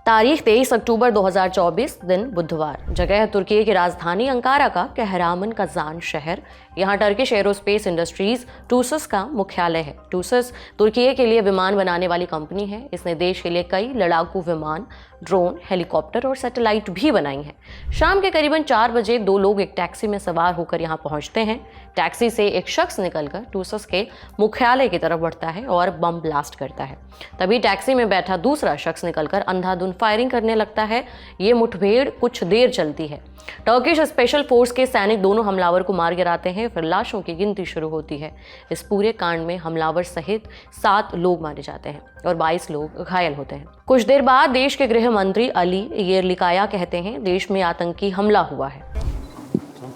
तारीख 23 अक्टूबर 2024 दिन बुधवार। जगह है तुर्की की राजधानी अंकारा का कहरामन कजान शहर। यहाँ टर्किश एरोस्पेस इंडस्ट्रीज टूसस का मुख्यालय है। टूसस तुर्की के लिए विमान बनाने वाली कंपनी है। इसने देश के लिए कई लड़ाकू विमान, ड्रोन, हेलीकॉप्टर और सैटेलाइट भी बनाई हैं। शाम के करीबन 4 बजे 2 लोग एक टैक्सी में सवार होकर यहाँ पहुँचते हैं। टैक्सी से एक शख्स निकलकर टूसस के मुख्यालय की तरफ बढ़ता है और बम ब्लास्ट करता है। तभी टैक्सी में बैठा दूसरा शख्स निकलकर अंधाधुंध फायरिंग करने लगता है। ये मुठभेड़ कुछ देर चलती है। टर्किश स्पेशल फोर्स के सैनिक दोनों हमलावर को मार गिराते हैं। फिर लाशों की गिनती शुरू होती है। इस पूरे कांड में हमलावर सहित 7 लोग मारे जाते हैं और 22 लोग घायल होते हैं। कुछ देर बाद देश के गृह मंत्री अली येरलिकाया कहते हैं, देश में आतंकी हमला हुआ है।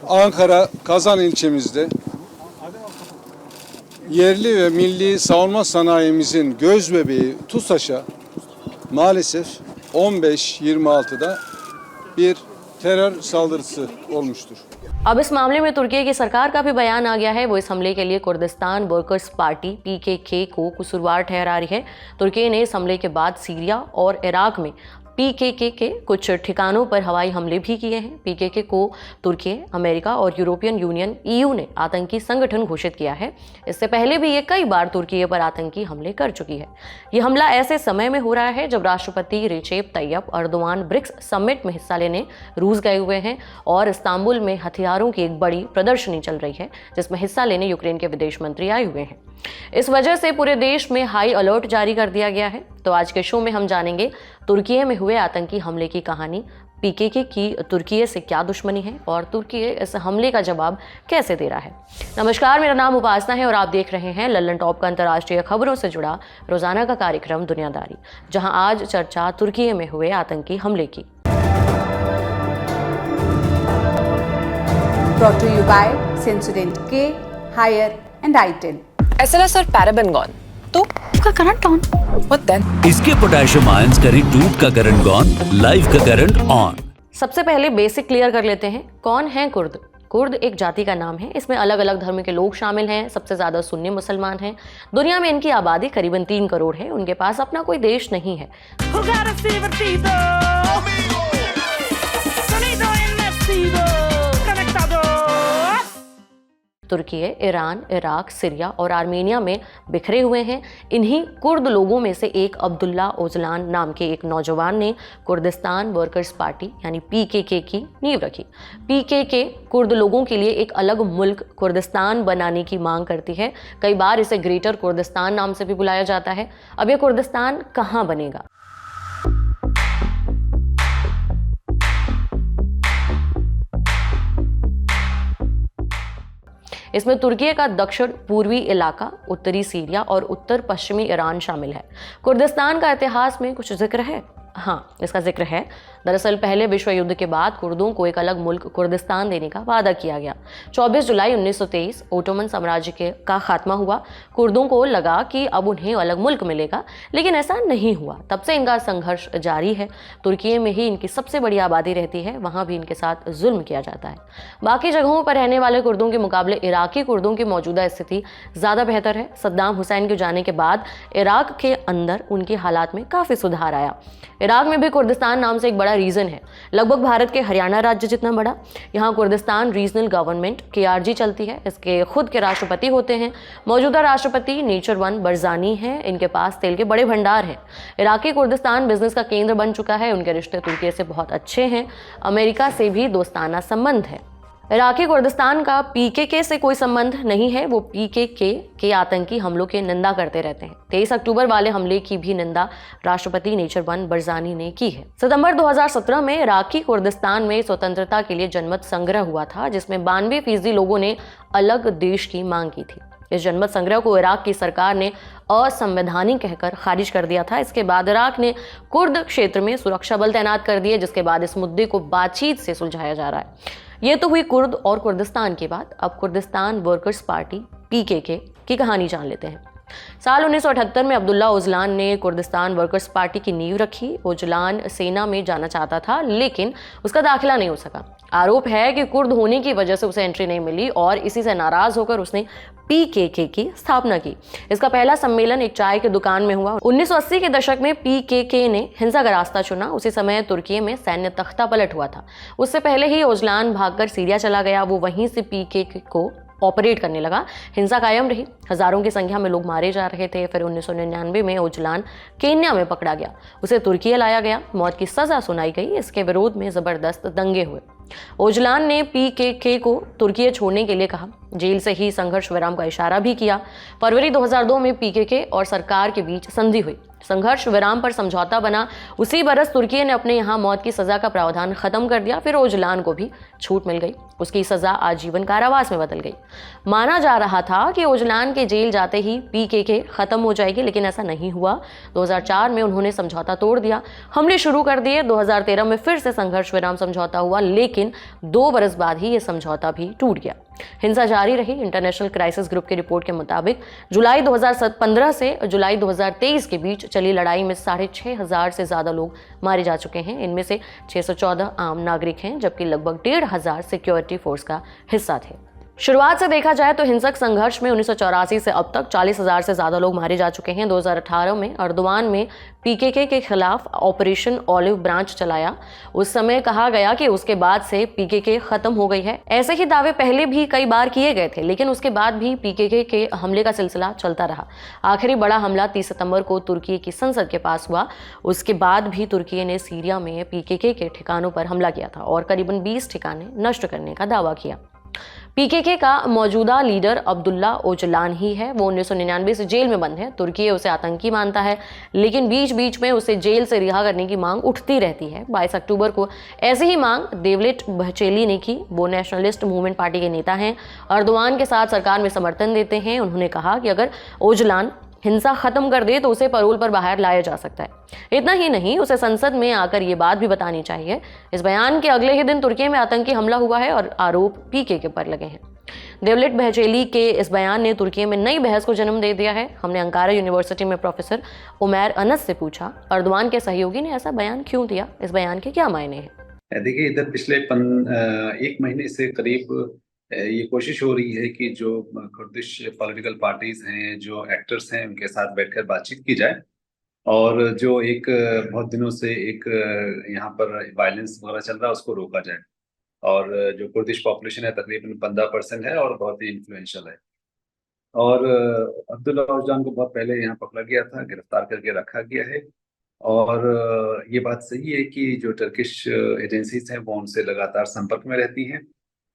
Ankara Kazan ilçemizde yerli ve milli savunma sanayimizin göz bebeği TUSAŞ'a maalesef 15-26'da bir terör saldırısı olmuştur. अब इस मामले में तुर्की की सरकार का भी बयान आ गया है। वो इस हमले के लिए कुर्दिस्तान वर्कर्स पार्टी PKK को कसूरवार ठहरा रही है। तुर्की ने इस हमले के बाद सीरिया और इराक में PKK के कुछ ठिकानों पर हवाई हमले भी किए हैं। PKK को तुर्की, अमेरिका और यूरोपियन यूनियन EU ने आतंकी संगठन घोषित किया है। इससे पहले भी ये कई बार तुर्की पर आतंकी हमले कर चुकी है। ये हमला ऐसे समय में हो रहा है जब राष्ट्रपति Recep Tayyip Erdogan BRICS summit में हिस्सा लेने रूस गए हुए हैं और इस्तांबुल में हथियारों की एक बड़ी प्रदर्शनी चल रही है, जिसमें हिस्सा लेने यूक्रेन के विदेश मंत्री आए हुए हैं। इस वजह से पूरे देश में हाई अलर्ट जारी कर दिया गया है। तो आज के शो में हम जानेंगे तुर्की में हुए आतंकी हमले की कहानी, PKK की तुर्की से क्या दुश्मनी है और तुर्की इस हमले का जवाब कैसे दे रहा है। नमस्कार, मेरा नाम उपासना है और आप देख रहे हैं लल्लन टॉप का अंतर्राष्ट्रीय खबरों से जुड़ा रोजाना का कार्यक्रम दुनियादारी, जहां आज चर्चा तुर्की में हुए आतंकी हमले की। Brought to you by Sensodyne K, Haier and I10. SLS और पैराबेन गॉन, तो उसका करंट ऑन। What then? इसके पोटेशियम आयंस करी ट्यूब का करंट गॉन, लाइफ का करंट ऑन। सबसे पहले बेसिक क्लियर कर लेते हैं, कौन है कुर्द। कुर्द एक जाति का नाम है। इसमें अलग अलग धर्म के लोग शामिल हैं। सबसे ज्यादा सुन्नी मुसलमान हैं। दुनिया में इनकी आबादी करीबन 3 करोड़ है। उनके पास अपना कोई देश नहीं है। तुर्की, ईरान, इराक, सीरिया और आर्मेनिया में बिखरे हुए हैं। इन्हीं कुर्द लोगों में से एक अब्दुल्ला ओजलान नाम के एक नौजवान ने कुर्दिस्तान वर्कर्स पार्टी यानी PKK की नींव रखी। PKK कुर्द लोगों के लिए एक अलग मुल्क कुर्दिस्तान बनाने की मांग करती है। कई बार इसे ग्रेटर कुर्दिस्तान नाम से भी बुलाया जाता है। अब यह कुर्दिस्तान कहाँ बनेगा? इसमें तुर्की का दक्षिण पूर्वी इलाका, उत्तरी सीरिया और उत्तर पश्चिमी ईरान शामिल है। कुर्दिस्तान का इतिहास में कुछ जिक्र है। हाँ, इसका जिक्र है। दरअसल पहले विश्व युद्ध के बाद कुर्दों को एक अलग मुल्क कुर्दिस्तान देने का वादा किया गया। 24 जुलाई 1923 ओटोमन साम्राज्य का खात्मा हुआ। कुर्दों को लगा कि अब उन्हें अलग मुल्क मिलेगा, लेकिन ऐसा नहीं हुआ। तब से इनका संघर्ष जारी है। तुर्की में ही इनकी सबसे बड़ी आबादी रहती है। वहाँ भी इनके साथ जुल्म किया जाता है। बाकी जगहों पर रहने वाले कुर्दों के मुकाबले इराकी कुर्दों की मौजूदा स्थिति ज़्यादा बेहतर है। सद्दाम हुसैन के जाने के बाद इराक के अंदर उनके हालात में काफ़ी सुधार आया। इराक में भी कुर्दिस्तान नाम से एक बड़ा रीजन है, लगभग भारत के हरियाणा राज्य जितना बड़ा। यहाँ कुर्दिस्तान रीजनल गवर्नमेंट KRG चलती है। इसके खुद के राष्ट्रपति होते हैं। मौजूदा राष्ट्रपति नेचरवन बरजानी हैं। इनके पास तेल के बड़े भंडार हैं। इराकी कुर्दिस्तान बिजनेस का केंद्र बन चुका है। उनके रिश्ते तुर्की से बहुत अच्छे हैं। अमेरिका से भी दोस्ताना संबंध है। इराकी कुर्दिस्तान का PKK से कोई संबंध नहीं है। वो PKK के आतंकी हमलों की निंदा करते रहते हैं। 23 अक्टूबर वाले हमले की भी निंदा राष्ट्रपति नेचरवन बरजानी ने की है। सितंबर 2017 में इराकी कुर्दिस्तान में स्वतंत्रता के लिए जनमत संग्रह हुआ था, जिसमें 92% लोगों ने अलग देश की मांग की थी। इस जनमत संग्रह को इराक की सरकार ने असंवैधानिक कहकर खारिज कर दिया था। इसके बाद इराक ने कुर्द क्षेत्र में सुरक्षा बल तैनात कर दिए, जिसके बाद इस मुद्दे को बातचीत से सुलझाया जा रहा है। ये तो हुई कुर्द और कुर्दिस्तान की बात। अब कुर्दिस्तान वर्कर्स पार्टी PKK की कहानी जान लेते हैं। साल 1978 में अब्दुल्ला ओजलान ने कुर्दिस्तान वर्कर्स पार्टी की नींव रखी। ओजलान सेना में जाना चाहता था लेकिन उसका दाखिला नहीं हो सका। आरोप है कि कुर्द होने की वजह से उसे एंट्री नहीं मिली और इसी से नाराज होकर उसने पीकेके की स्थापना की। इसका पहला सम्मेलन एक चाय की दुकान में हुआ। 1980 के दशक में पीकेके ने हिंसा का रास्ता चुना। उसी समय तुर्की में सैन्य तख्ता पलट हुआ था। उससे पहले ही ओजलान भागकर सीरिया चला गया। वो वहीं से पीकेके को ऑपरेट करने लगा। हिंसा कायम रही, हजारों की संख्या में लोग मारे जा रहे थे। फिर 1999 में ओजलान केन्या में पकड़ा गया। उसे तुर्की लाया गया, मौत की सजा सुनाई गई। इसके विरोध में जबरदस्त दंगे हुए। ओजलान ने पीकेके को तुर्की छोड़ने के लिए कहा। जेल से ही संघर्ष विराम का इशारा भी किया। फरवरी 2002 में पीकेके और सरकार के बीच संधि हुई। संघर्ष विराम पर समझौता बना। उसी बरस तुर्की ने अपने यहाँ मौत की सजा का प्रावधान खत्म कर दिया। फिर ओजलान को भी छूट मिल गई। उसकी सजा आजीवन कारावास में बदल गई। माना जा रहा था कि ओजलान के जेल जाते ही पीकेके खत्म हो जाएगी, लेकिन ऐसा नहीं हुआ। 2004 में उन्होंने समझौता तोड़ दिया, हमले शुरू कर दिए। 2013 में फिर से संघर्ष विराम समझौता हुआ, लेकिन 2 बरस बाद ही ये समझौता भी टूट गया। हिंसा जारी रही। इंटरनेशनल क्राइसिस ग्रुप की रिपोर्ट के मुताबिक जुलाई 2015 से जुलाई 2023 के बीच चली लड़ाई में 6,500 से ज्यादा लोग मारे जा चुके हैं। इनमें से 614 आम नागरिक हैं, जबकि लगभग 1,500 सिक्योरिटी फोर्स का हिस्सा थे। शुरुआत से देखा जाए तो हिंसक संघर्ष में 1984 से अब तक 40,000 से ज्यादा लोग मारे जा चुके हैं। 2018 में अर्दवान में पीकेके के खिलाफ ऑपरेशन ऑलिव ब्रांच चलाया। उस समय कहा गया कि उसके बाद से पीकेके खत्म हो गई है। ऐसे ही दावे पहले भी कई बार किए गए थे, लेकिन उसके बाद भी पीकेके के हमले का सिलसिला चलता रहा। आखिरी बड़ा हमला 30 सितंबर को तुर्की की संसद के पास हुआ। उसके बाद भी तुर्की ने सीरिया में पीकेके के ठिकानों पर हमला किया था और करीबन 20 ठिकाने नष्ट करने का दावा किया। पीकेके का मौजूदा लीडर अब्दुल्ला ओजलान ही है। वो 1999 से जेल में बंद है। तुर्की उसे आतंकी मानता है, लेकिन बीच बीच में उसे जेल से रिहा करने की मांग उठती रहती है। 22 अक्टूबर को ऐसी ही मांग देवलेट बहचेली ने की। वो नेशनलिस्ट मूवमेंट पार्टी के नेता हैं, अर्दवान के साथ सरकार में समर्थन देते हैं। उन्होंने कहा कि अगर ओजलान हिंसा खत्म कर दे तो उसे पैरोल पर बाहर लाया जा सकता है। इतना ही नहीं, उसे संसद में आकर ये बात भी बतानी चाहिए। इस बयान के अगले ही दिन तुर्की में आतंकी हमला हुआ है और आरोप पीकेके पर लगे हैं। देवलेट बहचेली के इस बयान ने तुर्की में नई बहस को जन्म दे दिया है। हमने अंकारा यूनिवर्सिटी में प्रोफेसर उमैर अनस से पूछा, अर्दवान के सहयोगी ने ऐसा बयान क्यों दिया? इस बयान के क्या मायने हैं? देखिए, इधर पिछले 1 महीने से करीब ये कोशिश हो रही है कि जो कुर्दिश पॉलिटिकल पार्टीज हैं, जो एक्टर्स हैं, उनके साथ बैठकर बातचीत की जाए और जो एक बहुत दिनों से एक यहाँ पर वायलेंस वगैरह चल रहा है उसको रोका जाए। और जो कुर्दिश पॉपुलेशन है तकरीबन 15% है और बहुत ही इन्फ्लुएंशियल है। और अब्दुल्ला ओजलान को बहुत पहले यहाँ पकड़ा गया था, गिरफ्तार करके रखा गया है। और ये बात सही है कि जो टर्किश एजेंसीज हैं वो उनसे लगातार संपर्क में रहती हैं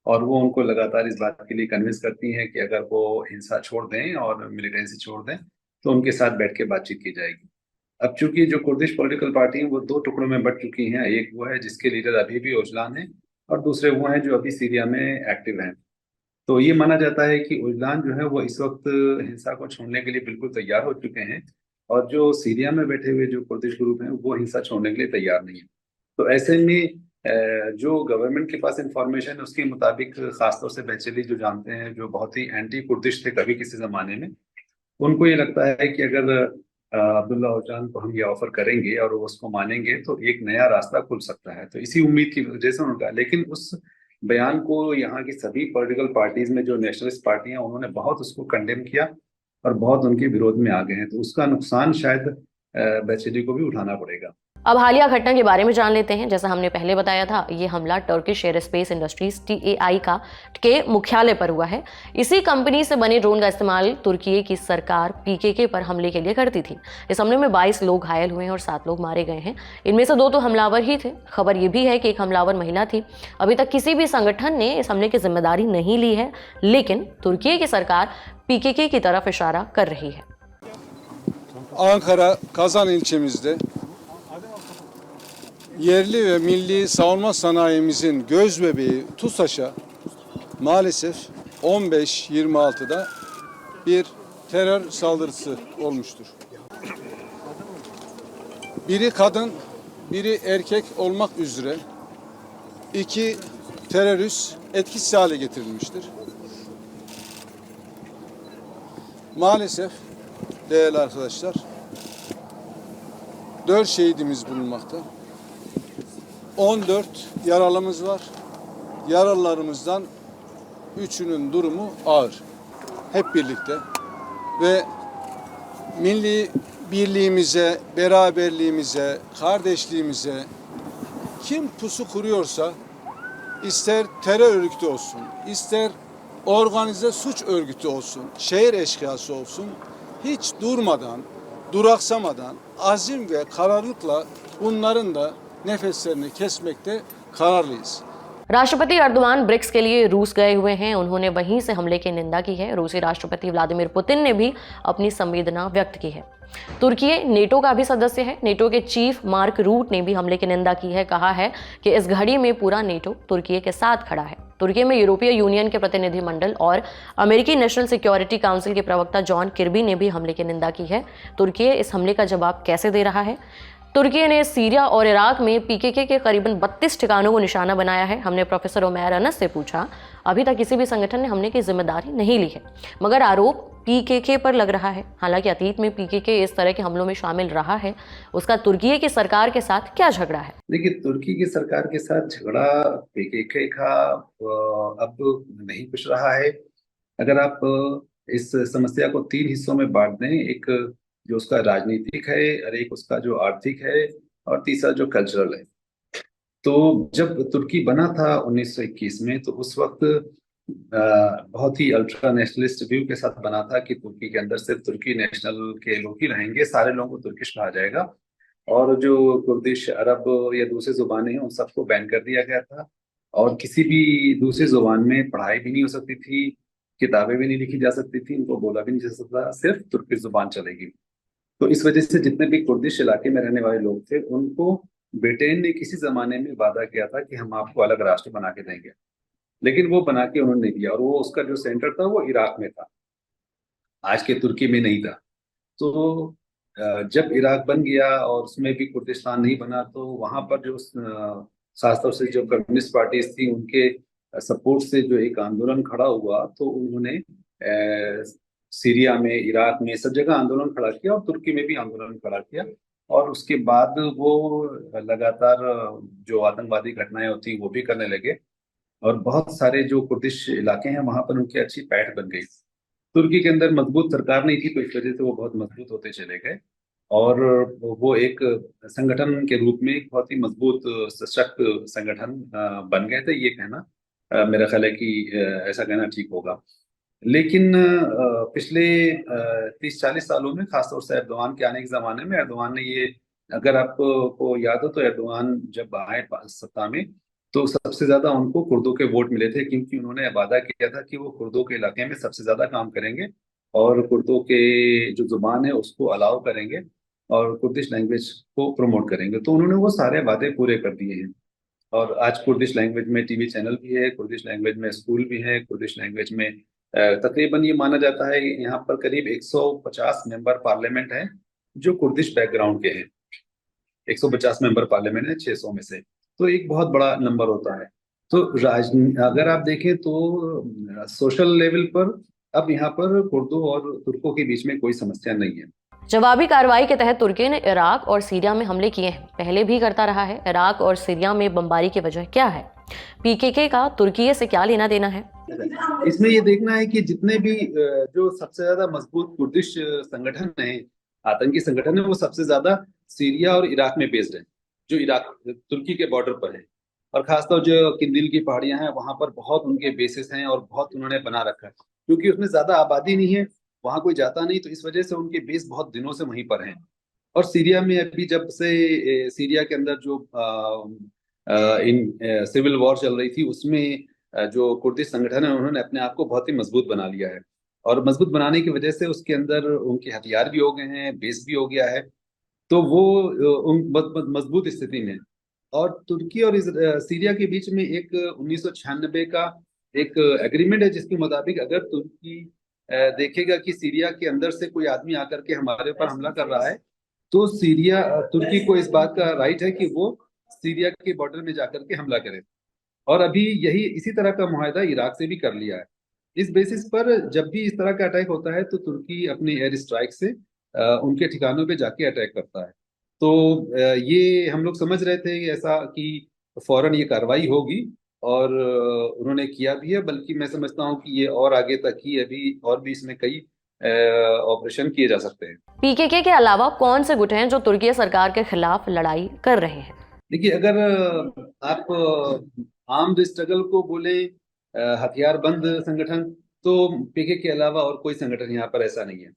और वो उनको लगातार इस बात के लिए कन्विंस करती हैं कि अगर वो हिंसा छोड़ दें और मिलिटेंसी छोड़ दें तो उनके साथ बैठ के बातचीत की जाएगी। अब चूंकि जो कुर्दिश पॉलिटिकल पार्टी है वो 2 टुकड़ों में बट चुकी हैं। एक वो है जिसके लीडर अभी भी ओजलान है और दूसरे वो हैं जो अभी सीरिया में एक्टिव हैं। तो ये माना जाता है कि ओजलान जो है वो इस वक्त हिंसा को छोड़ने के लिए बिल्कुल तैयार हो चुके हैं और जो सीरिया में बैठे हुए जो कुर्दिश ग्रुप हैं वो हिंसा छोड़ने के लिए तैयार नहीं है। तो ऐसे में जो गवर्नमेंट के पास इंफॉर्मेशन है उसके मुताबिक, खासतौर से बहचेली जो जानते हैं, जो बहुत ही एंटी कुर्दिश थे कभी किसी जमाने में, उनको ये लगता है कि अगर अब्दुल्ला ओजलान को हम ये ऑफर करेंगे और वो उसको मानेंगे तो एक नया रास्ता खुल सकता है। तो इसी उम्मीद की वजह से उनका, लेकिन उस बयान को यहाँ की सभी पॉलिटिकल पार्टीज में जो नेशनलिस्ट पार्टियां उन्होंने बहुत उसको कंडेम किया और बहुत उनके विरोध में आ गए हैं। तो उसका नुकसान शायद बहचेली को भी उठाना पड़ेगा। अब हालिया घटना के बारे में जान लेते हैं। जैसा हमने पहले बताया था, ये हमला टर्किश एयरस्पेस इंडस्ट्रीज TAI के मुख्यालय पर हुआ है। इसी कंपनी से बने ड्रोन का इस्तेमाल तुर्की की सरकार पीकेके पर हमले के लिए करती थी। इस हमले में 22 लोग घायल हुए हैं और 7 लोग मारे गए हैं। इनमें से 2 तो हमलावर ही थे। खबर यह भी है कि एक हमलावर महिला थी। अभी तक किसी भी संगठन ने इस हमले की जिम्मेदारी नहीं ली है, लेकिन तुर्की की सरकार पीकेके की तरफ इशारा कर रही है। Ankara Kazan ilçemizde yerli ve milli savunma sanayimizin gözbebeği TUSAŞ'a maalesef 15-26'da bir terör saldırısı olmuştur. Biri kadın, biri erkek olmak üzere 2 terörist etkisiz hale getirilmiştir. Maalesef değerli arkadaşlar. 4 şehidimiz bulunmakta. 14 yaralımız var. Yaralılarımızdan 3'ünün durumu ağır. Hep birlikte. Ve milli birliğimize, beraberliğimize, kardeşliğimize kim pusu kuruyorsa, ister terör örgütü olsun, ister organize suç örgütü olsun, şehir eşkıyası olsun, hiç durmadan, duraksamadan, azim ve kararlılıkla bunların da nefeslerini kesmekte kararlıyız. राष्ट्रपति Erdogan BRICS के लिए रूस गए हुए हैं। उन्होंने वहीं से हमले की निंदा की है। रूसी राष्ट्रपति व्लादिमीर पुतिन ने भी अपनी संवेदना व्यक्त की है। तुर्की नेटो का भी सदस्य है। नेटो के चीफ मार्क रूट ने भी हमले की निंदा की है। कहा है कि इस घड़ी में पूरा नेटो तुर्की के साथ खड़ा है। तुर्की में यूरोपीय यूनियन के प्रतिनिधिमंडल और अमेरिकी नेशनल सिक्योरिटी काउंसिल के प्रवक्ता जॉन किर्बी ने भी हमले की निंदा की है। तुर्की इस हमले का जवाब कैसे दे रहा है? तुर्की ने सीरिया और इराक में पीकेके के करीबन 32 ठिकानों को निशाना बनाया है। हमने प्रोफेसर उमैर अनस से पूछा, अभी तक किसी भी संगठन ने हमले की जिम्मेदारी नहीं ली है, मगर आरोप पीकेके पर लग रहा है। हालांकि अतीत में पीकेके इस तरह के हमलों में शामिल रहा है। उसका तुर्की की सरकार के साथ क्या झगड़ा है? देखिए, तुर्की की सरकार के साथ झगड़ा पीकेके का अब नहीं कुछ रहा है। अगर आप इस समस्या को 3 हिस्सों में बांट दें, एक जो उसका राजनीतिक है और एक उसका जो आर्थिक है और तीसरा जो कल्चरल है। तो जब तुर्की बना था 1921 में, तो उस वक्त बहुत ही अल्ट्रा नेशनलिस्ट व्यू के साथ बना था कि तुर्की के अंदर सिर्फ तुर्की नेशनल के लोग ही रहेंगे, सारे लोगों को तुर्किश कहा जाएगा, और जो कुर्दिश, अरब या दूसरी जुबानें हैं उन सबको बैन कर दिया गया था, और किसी भी दूसरी जुबान में पढ़ाई भी नहीं हो सकती थी, किताबें भी नहीं लिखी जा सकती थी, उनको बोला भी नहीं जा सकता, सिर्फ तुर्की जुबान चलेगी। तो इस वजह से जितने भी कुर्दिश इलाके में रहने वाले लोग थे, उनको ब्रिटेन ने किसी जमाने में वादा किया था कि हम आपको अलग राष्ट्र बना के देंगे, लेकिन वो बना के उन्होंने नहीं दिया, और वो उसका जो सेंटर था वो इराक में था, आज के तुर्की में नहीं था। तो जब इराक बन गया और उसमें भी कुर्दिस्तान नहीं बना, तो वहां पर जो खासतौर से जो कम्युनिस्ट पार्टीज थी उनके सपोर्ट से जो एक आंदोलन खड़ा हुआ, तो उन्होंने सीरिया में, इराक में, सब जगह आंदोलन खड़ा किया और तुर्की में भी आंदोलन खड़ा किया, और उसके बाद वो लगातार जो आतंकवादी घटनाएं होती वो भी करने लगे, और बहुत सारे जो कुर्दिश इलाके हैं वहां पर उनकी अच्छी पैठ बन गई। तुर्की के अंदर मजबूत सरकार नहीं थी, तो इस वजह से वो बहुत मजबूत होते चले गए, और वो एक संगठन के रूप में एक बहुत ही मजबूत सशक्त संगठन बन गए थे। ये कहना मेरा ख्याल है कि ऐसा कहना ठीक होगा। लेकिन पिछले 30-40 सालों में, खासतौर से एर्दोआन के आने के जमाने में, एर्दोआन ने ये, अगर आपको याद हो तो एर्दोआन जब आए सत्ता में, तो सबसे ज्यादा उनको कुर्दों के वोट मिले थे, क्योंकि उन्होंने वादा किया था कि वो कुर्दों के इलाके में सबसे ज्यादा काम करेंगे और कुर्दों के जो जुबान है उसको अलाउ करेंगे और कुर्दिश लैंग्वेज को प्रमोट करेंगे। तो उन्होंने वो सारे वादे पूरे कर दिए हैं, और आज कुर्दिश लैंग्वेज में टीवी चैनल भी है, कुर्दिश लैंग्वेज में स्कूल भी है, कुर्दिश लैंग्वेज में तकरीबन ये माना जाता है यहाँ पर करीब 150 मेंबर पार्लियामेंट हैं जो कुर्दिश बैकग्राउंड के हैं। 150 मेंबर पार्लियामेंट है 600 में से, तो एक बहुत बड़ा नंबर होता है। तो अगर आप देखें तो सोशल लेवल पर अब यहाँ पर कुर्दों और तुर्कों के बीच में कोई समस्या नहीं है। जवाबी कार्रवाई के तहत तुर्की ने इराक और सीरिया में हमले किए हैं, पहले भी करता रहा है। इराक और सीरिया में बमबारी की वजह क्या है? पीकेके का तुर्की से क्या लेना देना है? इसमें ये देखना है कि जितने भी जो सबसे ज्यादा मजबूत कुर्दिश संगठन है, आतंकी संगठन है, वो सबसे ज्यादा सीरिया और इराक में बेस्ड है, जो इराक तुर्की के बॉर्डर पर है, और खासतौर जो किंदिल की पहाड़ियां हैं वहां पर बहुत उनके बेसिस हैं और बहुत उन्होंने बना रखा है, क्योंकि उसमें ज्यादा आबादी नहीं है, वहां कोई जाता नहीं, तो इस वजह से उनके बेस बहुत दिनों से वहीं पर हैं। और सीरिया में अभी जब से सीरिया के अंदर जो सिविल वॉर चल रही थी, उसमें जो कुर्दिश संगठन है उन्होंने अपने आप को बहुत ही मजबूत बना लिया है, और मजबूत बनाने की वजह से उसके अंदर उनके हथियार भी हो गए हैं, बेस भी हो गया है, तो वो मजबूत स्थिति में। और तुर्की और सीरिया के बीच में एक 1996 का एक एग्रीमेंट है, जिसके मुताबिक अगर तुर्की देखेगा कि सीरिया के अंदर से कोई आदमी आकर के हमारे ऊपर हमला कर रहा है, तो तुर्की को इस बात का राइट है कि वो सीरिया के बॉर्डर में जाकर के हमला करे। और अभी इसी तरह का मुआहदा इराक से भी कर लिया है। इस बेसिस पर जब भी इस तरह का अटैक होता है तो तुर्की अपनी एयर स्ट्राइक से उनके ठिकानों पे जाके अटैक करता है। तो ये हम लोग समझ रहे थे कि ऐसा कि फौरन ये कार्रवाई होगी, और उन्होंने किया भी है। बल्कि मैं समझता हूँ कि ये और आगे तक ही अभी और भी इसमें कई ऑपरेशन किए जा सकते हैं। पीकेके के अलावा कौन से गुट हैं जो तुर्की सरकार के खिलाफ लड़ाई कर रहे हैं? देखिए, अगर आप आर्म्ड स्ट्रगल को बोले, हथियार बंद संगठन, तो पीके के अलावा और कोई संगठन यहाँ पर ऐसा नहीं है।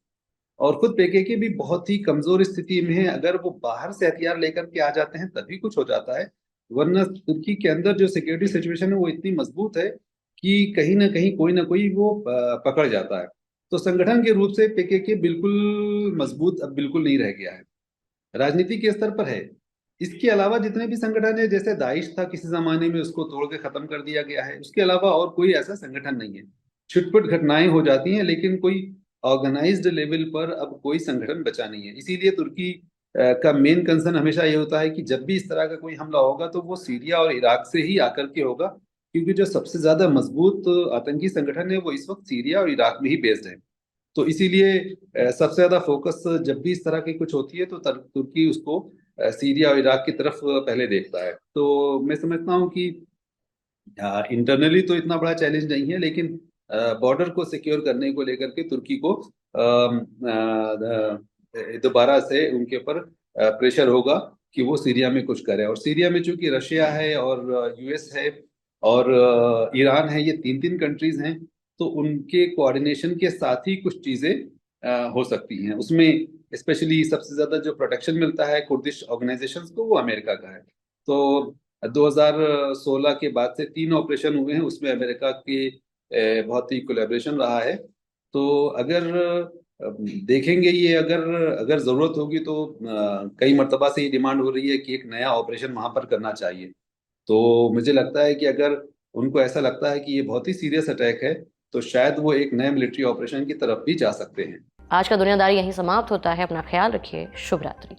और खुद पीकेके भी बहुत ही कमजोर स्थिति में है। अगर वो बाहर से हथियार लेकर के आ जाते हैं तभी कुछ हो जाता है, वरना तुर्की के अंदर जो सिक्योरिटी सिचुएशन है वो इतनी मजबूत है कि कहीं ना कहीं कोई ना कोई वो पकड़ जाता है। तो संगठन के रूप से पीकेके बिल्कुल मजबूत अब बिल्कुल नहीं रह गया है, राजनीति के स्तर पर है। इसके अलावा जितने भी संगठन है, जैसे दाइश था किसी जमाने में, उसको तोड़ के खत्म कर दिया गया है। उसके अलावा और कोई ऐसा संगठन नहीं है। छुटपुट घटनाएं हो जाती हैं, लेकिन कोई ऑर्गेनाइज्ड लेवल पर अब कोई संगठन बचा नहीं है। इसीलिए तुर्की का मेन कंसर्न हमेशा ये होता है कि जब भी इस तरह का कोई हमला होगा तो वो सीरिया और इराक से ही आकर के होगा, क्योंकि जो सबसे ज्यादा मजबूत आतंकी संगठन है वो इस वक्त सीरिया और इराक में ही बेस्ड है। तो इसीलिए सबसे ज्यादा फोकस जब भी इस तरह की कुछ होती है तो तुर्की उसको सीरिया और इराक की तरफ पहले देखता है। तो मैं समझता हूँ कि इंटरनली तो इतना बड़ा चैलेंज नहीं है, लेकिन बॉर्डर को सिक्योर करने को लेकर के तुर्की को दोबारा से उनके ऊपर प्रेशर होगा कि वो सीरिया में कुछ करे। और सीरिया में चूंकि रशिया है और यूएस है और ईरान है, ये तीन तीन कंट्रीज हैं, तो उनके कोऑर्डिनेशन के साथ ही कुछ चीजें हो सकती हैं। उसमें स्पेशली सबसे ज्यादा जो प्रोटेक्शन मिलता है कुर्दिश ऑर्गेनाइजेशंस को, वो अमेरिका का है। तो 2016 के बाद से 3 ऑपरेशन हुए हैं, उसमें अमेरिका के बहुत ही कोलैबोरेशन रहा है। तो अगर देखेंगे ये, अगर अगर जरूरत होगी तो कई मर्तबा से ये डिमांड हो रही है कि एक नया ऑपरेशन वहां पर करना चाहिए। तो मुझे लगता है कि अगर उनको ऐसा लगता है कि ये बहुत ही सीरियस अटैक है तो शायद वो एक नए मिलिट्री ऑपरेशन की तरफ भी जा सकते हैं। आज का दुनियादारी यहीं समाप्त होता है। अपना ख्याल रखिए। शुभ रात्रि।